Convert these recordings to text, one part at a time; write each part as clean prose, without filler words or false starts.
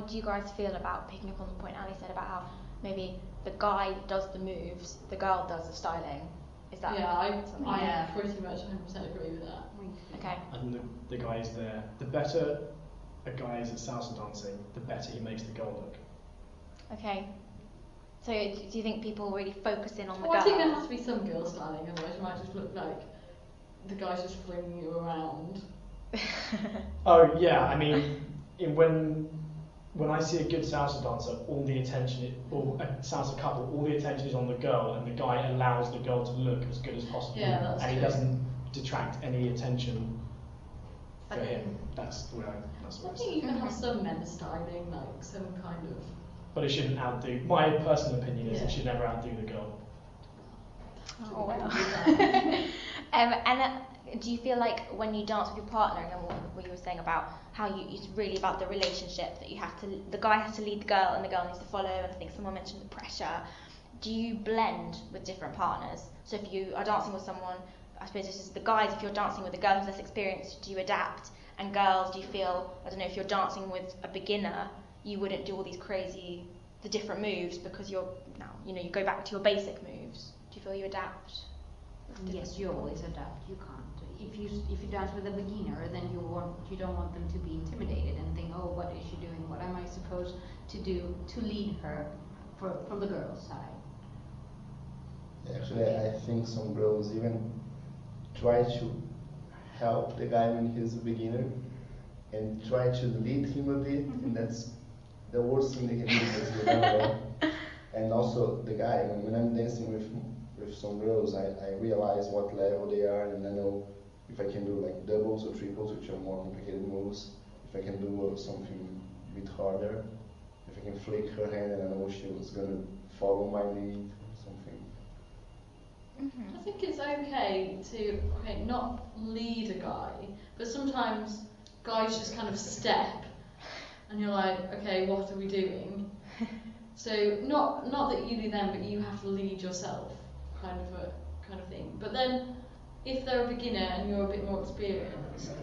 do you guys feel about picking up on the point Ali said about how maybe the guy does the moves, the girl does the styling? Is that I pretty much 100% agree with that. Okay. And the guy is there. The better a guy is at salsa dancing, the better he makes the girl look. Okay. So do you think people really focus in on the Well, girl? I think there has to be some girl styling, otherwise you might just look like the guy's just flinging you around. Oh yeah, I mean, when I see a good salsa dancer, all the attention, or a salsa couple, all the attention is on the girl, and the guy allows the girl to look as good as possible, Yeah, and he doesn't detract any attention for him. That's the way I think you can have some men styling, like some kind of. But it shouldn't outdo. My personal opinion is it should never outdo the girl. Oh wow. Do you feel like when you dance with your partner, and what you were saying about how it's really about the relationship, that the guy has to lead the girl and the girl needs to follow, and I think someone mentioned the pressure. Do you blend with different partners? So if you are dancing with someone, I suppose this is the guys, if you're dancing with a girl who's less experienced, do you adapt? And girls, do you feel, I don't know, if you're dancing with a beginner, you wouldn't do all these the different moves because you go back to your basic moves. Do you feel you adapt? Yes, you always adapt. You can't. If you dance with a beginner, then you don't want them to be intimidated and think, oh, what is she doing? What am I supposed to do to lead her from the girl's side? Actually, I think some girls even try to help the guy when he's a beginner and try to lead him a bit, and that's the worst thing they can do because they don't know. And also the guy, when I'm dancing with some girls, I realize what level they are, and I know if I can do like doubles or triples, which are more complicated moves, if I can do something a bit harder, if I can flick her hand and I know she was gonna follow my lead or something. I think it's okay to not lead a guy, but sometimes guys just kind of step, and you're like, okay, what are we doing? So not that you do them, but you have to lead yourself, kind of thing. But then, if they're a beginner and you're a bit more experienced,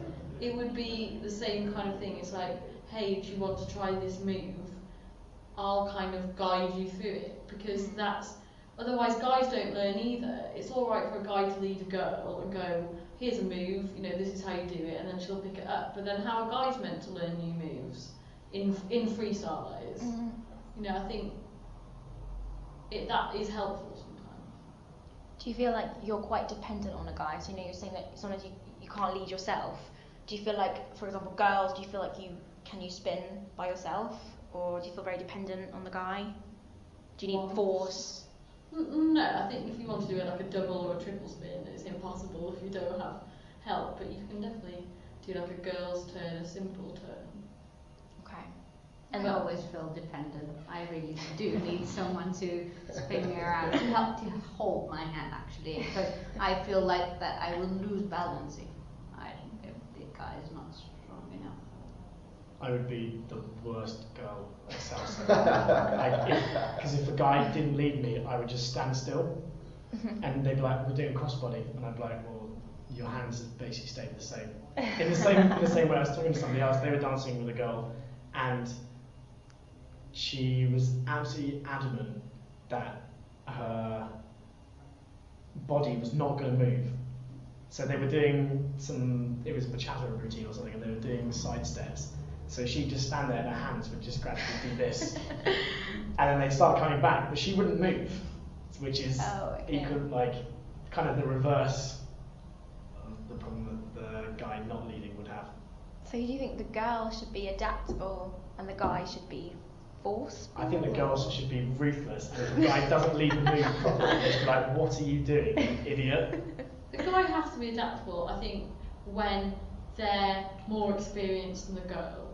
it would be the same kind of thing. It's like, hey, do you want to try this move? I'll kind of guide you through it, because otherwise guys don't learn either. It's all right for a guy to lead a girl and go, here's a move, this is how you do it, and then she'll pick it up. But then how are guys meant to learn new moves in freestyle? That is. I think that is helpful sometimes. Do you feel like you're quite dependent on a guy? So you're saying that sometimes you can't lead yourself. Do you feel like, for example, girls, do you feel like can you spin by yourself, or do you feel very dependent on the guy? Do you need force? No, I think if you want to do it like a double or a triple spin, it's impossible if you don't have help. But you can definitely do like a girl's turn, a simple turn. Okay. And I always feel dependent. I really do need someone to spin me around, to help to hold my hand actually, because I feel like that I will lose balance if the guy is not strong enough. I would be the worst girl at salsa. Because if a guy didn't lead me, I would just stand still, and they'd be like, "We're doing crossbody," and I'd be like, "Well, your hands have basically stayed the same." In the same way, I was talking to somebody else. They were dancing with a girl, and she was absolutely adamant that her body was not going to move. So they were doing it was a bachata routine or something, and they were doing side steps. So she'd just stand there and her hands would just gradually do this. And then they'd start coming back, but she wouldn't move, which is kind of the reverse of the problem that the guy not leading would have. So do you think the girl should be adaptable and the guy should be forceful? I think the girls should be ruthless, and if the guy doesn't lead the move properly, they should be like, "What are you doing, you idiot?" The guy has to be adaptable, I think, when they're more experienced than the girl.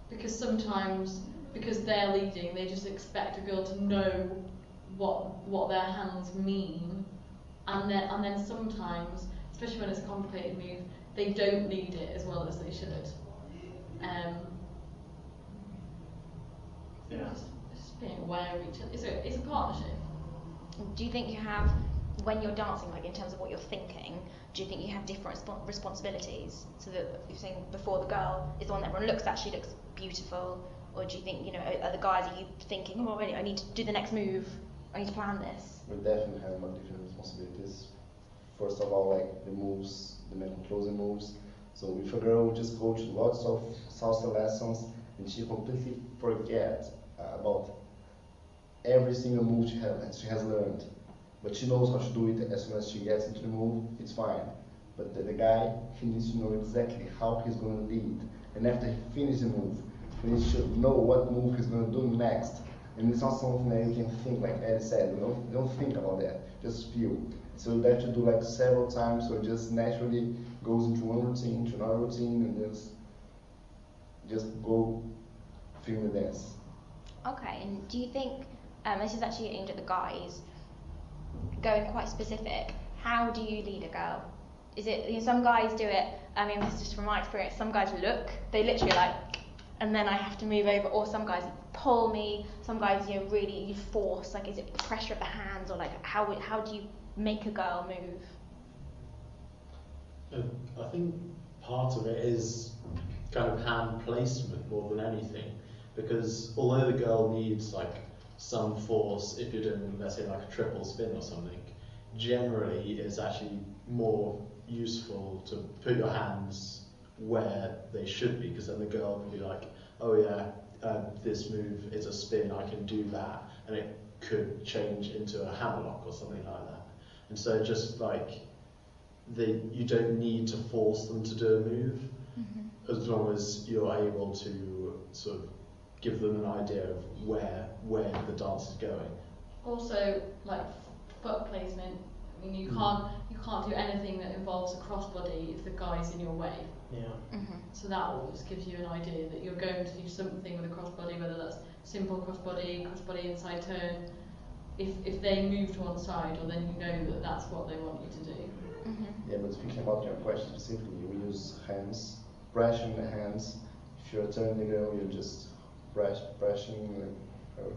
Because sometimes, because they're leading, they just expect a girl to know what their hands mean, and then sometimes, especially when it's a complicated move, they don't lead it as well as they should. Just being aware of each other. It's a partnership. Do you think you have, when you're dancing, like in terms of what you're thinking, do you think you have different responsibilities? So that you're saying before, the girl is the one that everyone looks at, she looks beautiful, or do you think, you know, are the guys, are you thinking, oh, I need to do the next move, I need to plan this? We definitely have more different responsibilities. First of all, like the moves, the main closing moves. So if a girl just go to lots of salsa lessons and she completely forget about every single move she has learned, but she knows how to do it as soon as she gets into the move, it's fine. But the guy, he needs to know exactly how he's going to lead. And after he finishes the move, he needs to know what move he's going to do next. And it's not something that you can think, like Eddie said, you don't think about that, just feel. So you have to do like several times, so it just naturally goes into one routine, to another routine, and just go feel the dance. Okay, and do you think, this is actually aimed at the guys, going quite specific, how do you lead a girl? Is it, you know, some guys do it, I mean, this is just from my experience, some guys look, they literally like, and then I have to move over, or some guys pull me, some guys, you know, really, you force, like, is it pressure of the hands, or like, how do you make a girl move? I think part of it is kind of hand placement more than anything, because although the girl needs like some force, if you're doing, let's say, like a triple spin or something, generally it's actually more useful to put your hands where they should be, because then the girl can be like, oh yeah, this move is a spin, I can do that, and it could change into a hammerlock or something like that. And so just like you don't need to force them to do a move, as long as you're able to sort of give them an idea of where the dance is going. Also, like foot placement. I mean, you can't do anything that involves a crossbody if the guy's in your way. Yeah. So that always gives you an idea that you're going to do something with a crossbody, whether that's simple crossbody inside turn. If they move to one side, or then you know that that's what they want you to do. Yeah, but thinking about your question specifically, we use hands, pressing the hands. If you're turning the girl, you're just pressing her,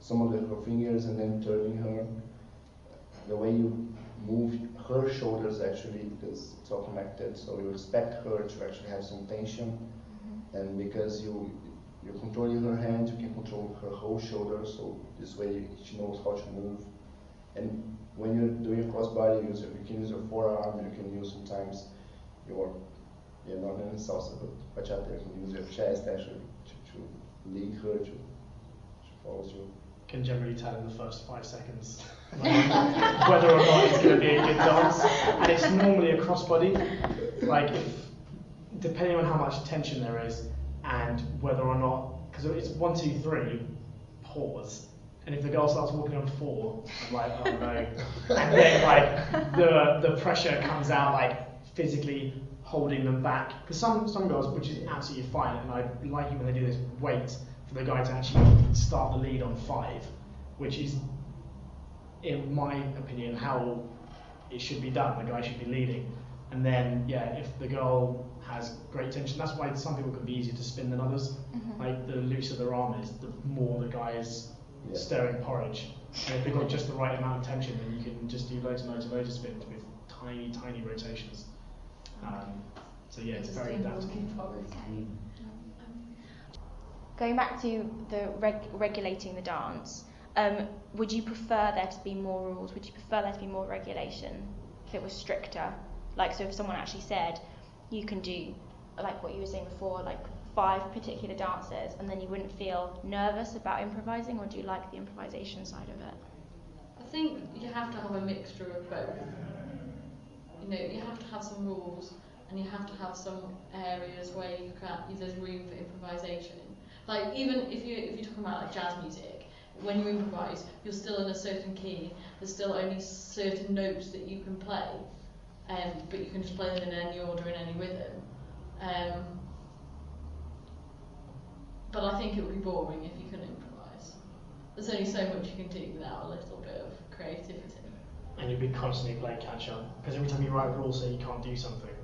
some of her fingers, and then turning her. The way you move her shoulders actually, because it's all connected, so you expect her to actually have some tension, and because you're controlling her hand, you can control her whole shoulder, so this way she knows how to move. And when you're doing crossbody, you can use your forearm, you can use sometimes not in salsa, but bachata, you can use your chest actually to lead her, to follow through. Can generally tell in the first 5 seconds whether or not it's going to be a good dance, and it's normally a crossbody. Like, depending on how much tension there is, and whether or not, because it's 1, 2, 3, pause, and if the girl starts walking on 4, I'm like, oh no, and then like the pressure comes out, like physically holding them back. Because some girls, which is absolutely fine, and I like it when they do this, wait for the guy to actually start the lead on 5, which is, in my opinion, how it should be done. The guy should be leading. And then, yeah, if the girl has great tension, that's why some people can be easier to spin than others. Like, the looser their arm is, the more the guy is stirring porridge. And if they've got just the right amount of tension, then you can just do loads and loads and loads of spins with tiny, tiny rotations. So yeah, it's very adaptable. Going back to the regulating the dance, would you prefer there to be more rules? Would you prefer there to be more regulation if it was stricter? Like, so if someone actually said you can do, like what you were saying before, like 5 particular dances, and then you wouldn't feel nervous about improvising, or do you like the improvisation side of it? I think you have to have a mixture of both. You know, you have to have some rules, and you have to have some areas where there's room for improvisation. Like, even if you're talking about like jazz music, when you improvise, you're still in a certain key. There's still only certain notes that you can play, but you can just play them in any order, in any rhythm. But I think it would be boring if you couldn't improvise. There's only so much you can do without a little bit of creativity. And you'll be constantly playing catch up, because every time you write a rule saying you can't do something,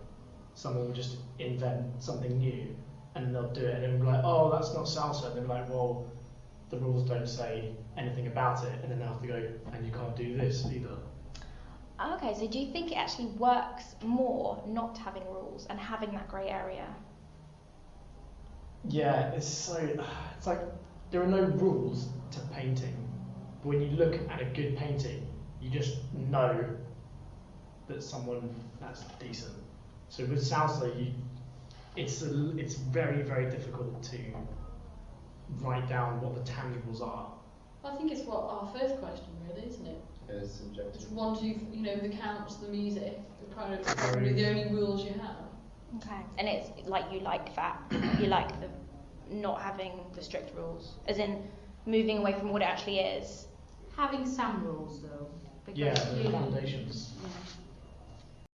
someone will just invent something new, and then they'll do it, and they'll be like, oh, that's not salsa, and they'll be like, well, the rules don't say anything about it, and then they'll have to go, and you can't do this either. Okay, so do you think it actually works more not having rules and having that grey area? Yeah, it's like there are no rules to painting. But when you look at a good painting, you just know that someone that's decent. So with salsa, it's very, very difficult to write down what the tangibles are. I think it's what our first question really, isn't it? Yeah, it's subjective. It's 1, 2, the counts, the music, the kind of probably the only rules you have. Okay. And it's like you like that. You like the not having the strict rules, as in moving away from what it actually is. Having some rules though. Because Yeah, the you- foundations. Yeah.